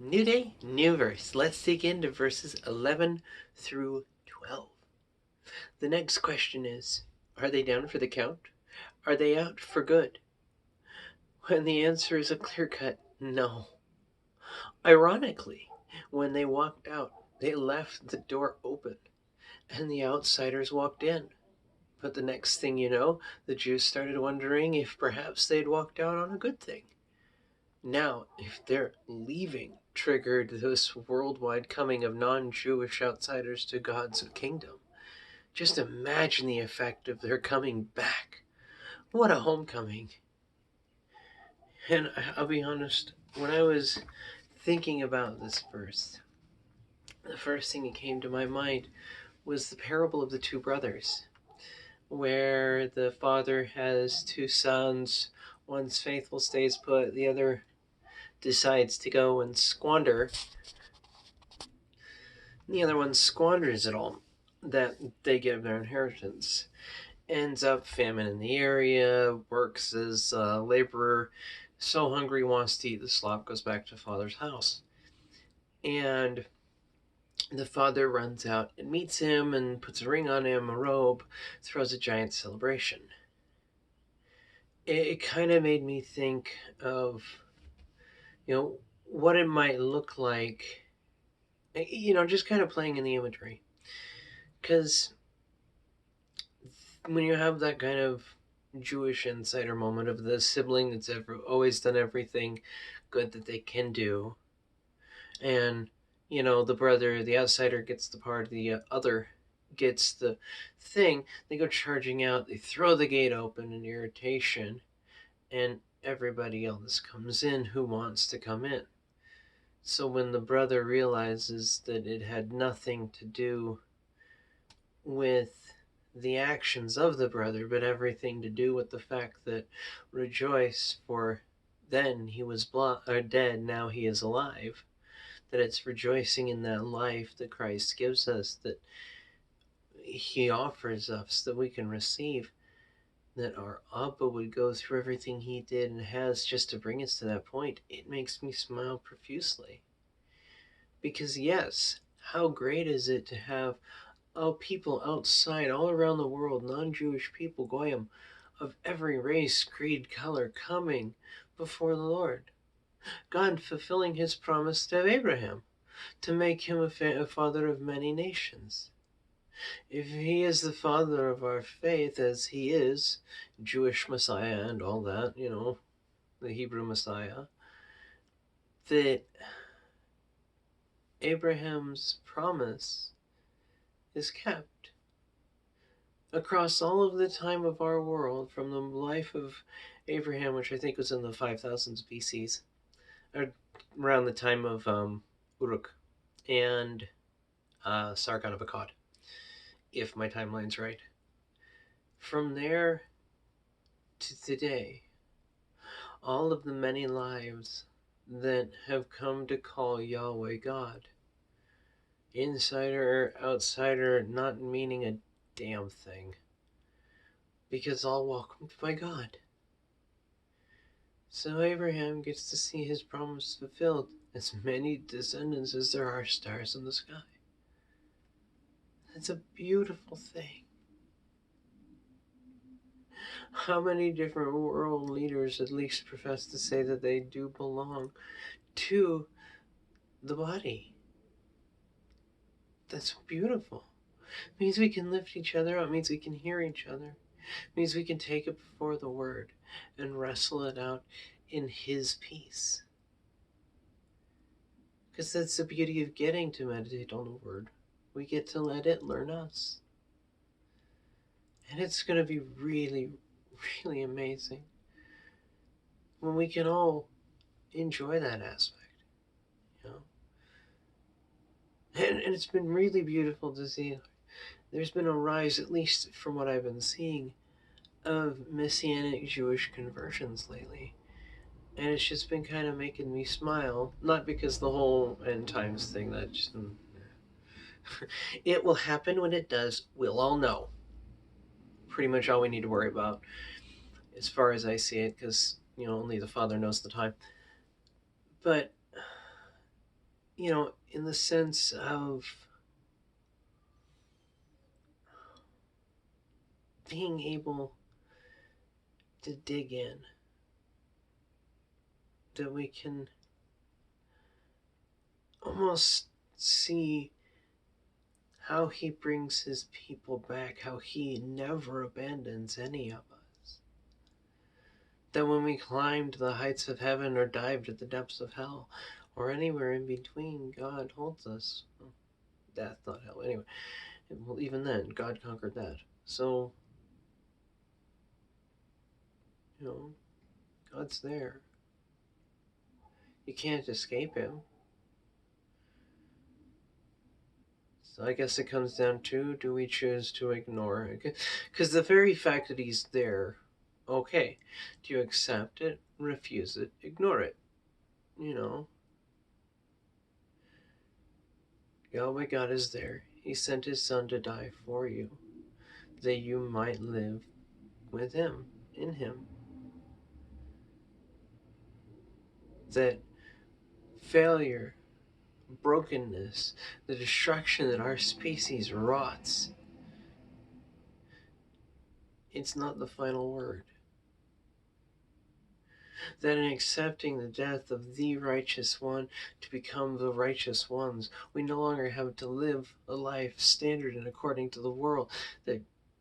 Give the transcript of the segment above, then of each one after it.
New day, new verse. Let's dig into verses 11 through 12. The next question is, are they down for the count? Are they out for good? When the answer is a clear-cut no. Ironically, when they walked out, they left the door open, and the outsiders walked in. But the next thing you know, the Jews started wondering if perhaps they'd walked out on a good thing. Now, if their leaving triggered this worldwide coming of non-Jewish outsiders to God's kingdom, just imagine the effect of their coming back. What a homecoming. And I'll be honest, when I was thinking about this verse, the first thing that came to my mind was the parable of the two brothers, where the father has two sons. One's faithful, stays put, the other decides to go and squander. The other one squanders it all that they get their inheritance. Ends up famine in the area, works as a laborer, so hungry wants to eat the slop, goes back to father's house. And the father runs out and meets him and puts a ring on him, a robe, throws a giant celebration. It kind of made me think of, what it might look like, just kind of playing in the imagery. Because when you have that kind of Jewish insider moment of the sibling that's always done everything good that they can do, and the brother, the outsider, gets the part, the other gets the thing, they go charging out, they throw the gate open in irritation, and everybody else comes in who wants to come in. So when the brother realizes that it had nothing to do with the actions of the brother, but everything to do with the fact that rejoice, for then he was dead, now he is alive. That it's rejoicing in that life that Christ gives us, that he offers us, that we can receive, that our Abba would go through everything he did and has just to bring us to that point. It makes me smile profusely. Because yes, how great is it to have people outside all around the world, non-Jewish people, goyim, of every race, creed, color, coming before the Lord. God fulfilling his promise to Abraham, to make him a father of many nations. If he is the father of our faith, as he is, Jewish Messiah and all that, the Hebrew Messiah, that Abraham's promise is kept. Across all of the time of our world, from the life of Abraham, which I think was in the 5000s BCs, or around the time of Uruk and Sargon of Akkad, if my timeline's right. From there to today, all of the many lives that have come to call Yahweh God, insider, outsider, not meaning a damn thing, because all welcomed by God. So Abraham gets to see his promise fulfilled, as many descendants as there are stars in the sky. It's a beautiful thing. How many different world leaders at least profess to say that they do belong to the body? That's beautiful. It means we can lift each other up. It means we can hear each other. It means we can take it before the Word and wrestle it out in His peace. Because that's the beauty of getting to meditate on the Word. We get to let it learn us. And it's going to be really, really amazing when we can all enjoy that aspect. And it's been really beautiful to see. There's been a rise, at least from what I've been seeing, of Messianic Jewish conversions lately. And it's just been kind of making me smile. Not because the whole end times thing, that just... It will happen when it does. We'll all know. Pretty much all we need to worry about, as far as I see it, because, only the Father knows the time. But in the sense of being able to dig in, that we can almost see how he brings his people back, how he never abandons any of us. That when we climb to the heights of heaven or dive to the depths of hell, or anywhere in between, God holds us. Well, death, not hell. Anyway, well, even then, God conquered that. So, God's there. You can't escape him. So I guess it comes down to, do we choose to ignore it? Because the very fact that he's there, okay. Do you accept it, refuse it, ignore it? You know, Yahweh God is there. He sent his son to die for you, that you might live with him, in him. That failure, brokenness, the destruction that our species rots, it's not the final word. That in accepting the death of the righteous one to become the righteous ones, we no longer have to live a life standard and according to the world that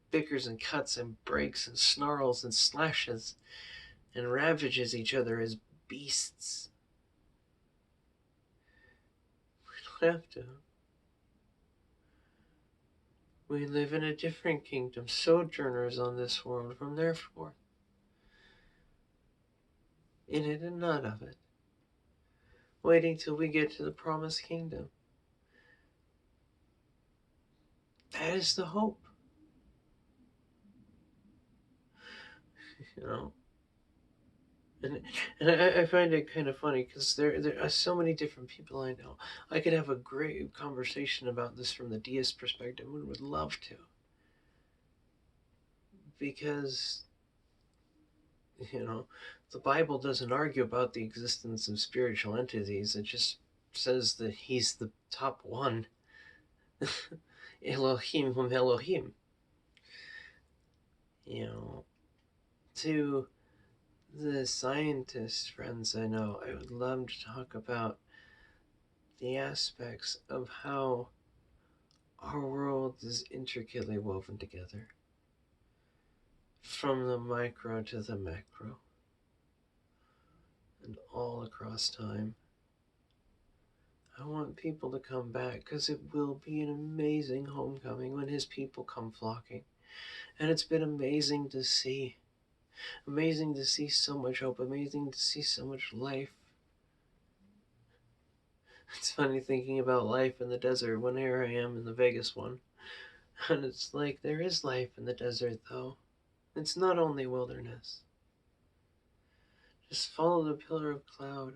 bickers and cuts and breaks and snarls and slashes and ravages each other as beasts. We don't have to. We live in a different kingdom, sojourners on this world from thenceforth, in it and not of it, waiting till we get to the promised kingdom. That is the hope. You know? And I find it kind of funny because there are so many different people I know. I could have a great conversation about this from the deist perspective and would love to. Because, you know, the Bible doesn't argue about the existence of spiritual entities. It just says that he's the top one. Elohim hum Elohim. You know, to the scientist friends I know, I would love to talk about the aspects of how our world is intricately woven together, from the micro to the macro, and all across time. I want people to come back because it will be an amazing homecoming when his people come flocking. And it's been amazing to see. Amazing to see so much hope, amazing to see so much life. It's funny thinking about life in the desert when here I am in the Vegas one. And it's like, there is life in the desert, though. It's not only wilderness. Just follow the pillar of cloud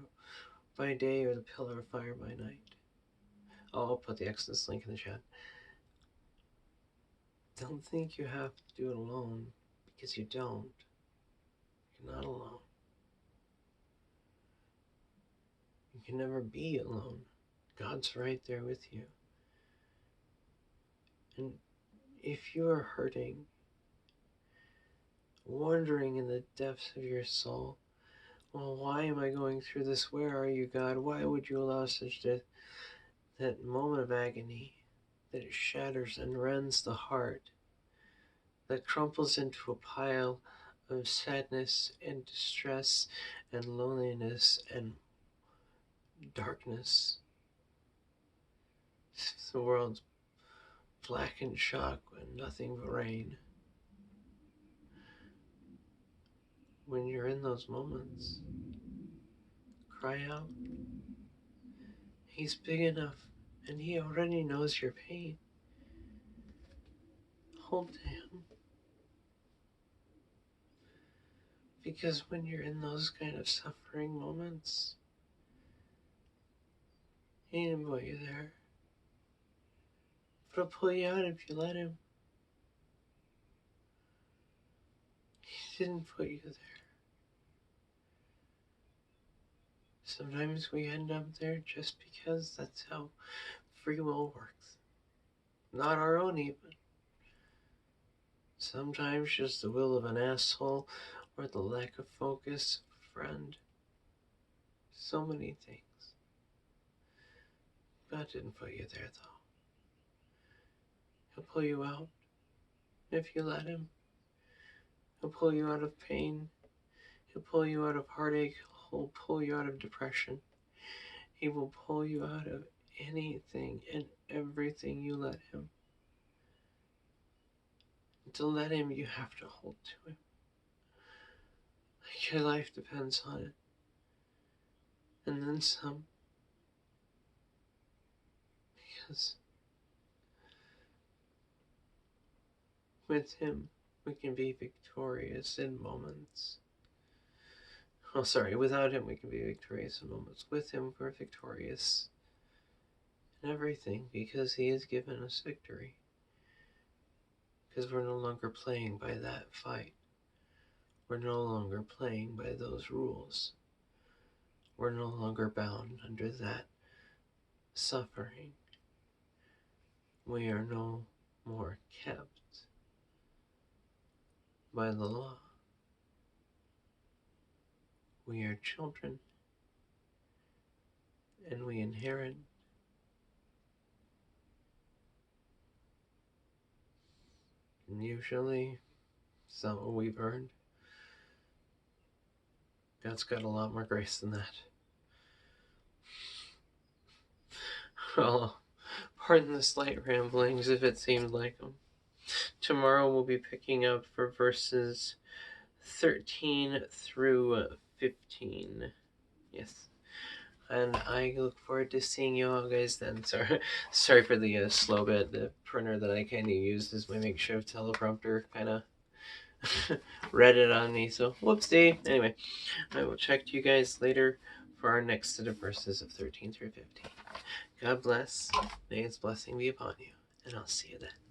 by day or the pillar of fire by night. I'll put the Exodus link in the chat. Don't think you have to do it alone, because you don't. You're not alone. You can never be alone. God's right there with you. And if you are hurting, wondering in the depths of your soul, well, why am I going through this? Where are you, God? Why would you allow such death? That moment of agony, that it shatters and rends the heart, that crumples into a pile of sadness and distress and loneliness and darkness. The world's black in shock and nothing but rain. When you're in those moments, cry out. He's big enough, and he already knows your pain. Hold to him. Because when you're in those kind of suffering moments, he didn't put you there. But he'll pull you out if you let him. He didn't put you there. Sometimes we end up there just because that's how free will works. Not our own, even. Sometimes just the will of an asshole or the lack of focus of a friend. So many things. God didn't put you there, though. He'll pull you out if you let him. He'll pull you out of pain. He'll pull you out of heartache. He'll pull you out of depression. He will pull you out of anything and everything you let him. And to let him, you have to hold to him. Like your life depends on it. And then some. Because with him, we can be victorious in moments. Oh, sorry, without him, we can be victorious in moments. With him, we're victorious in everything because he has given us victory. Because we're no longer playing by that fight. We're no longer playing by those rules. We're no longer bound under that suffering. We are no more kept by the law. We are children, and we inherit. And usually, it's not what we've earned. God's got a lot more grace than that. Well, pardon the slight ramblings if it seemed like them. Tomorrow we'll be picking up for verses 13 through 15. Yes. And I look forward to seeing you all guys then. Sorry for the slow bit. The printer that I kind of used as my makeshift teleprompter kind of read it on me. So whoopsie. Anyway, I will check you guys later for our next set of verses of 13 through 15. God bless. May His blessing be upon you. And I'll see you then.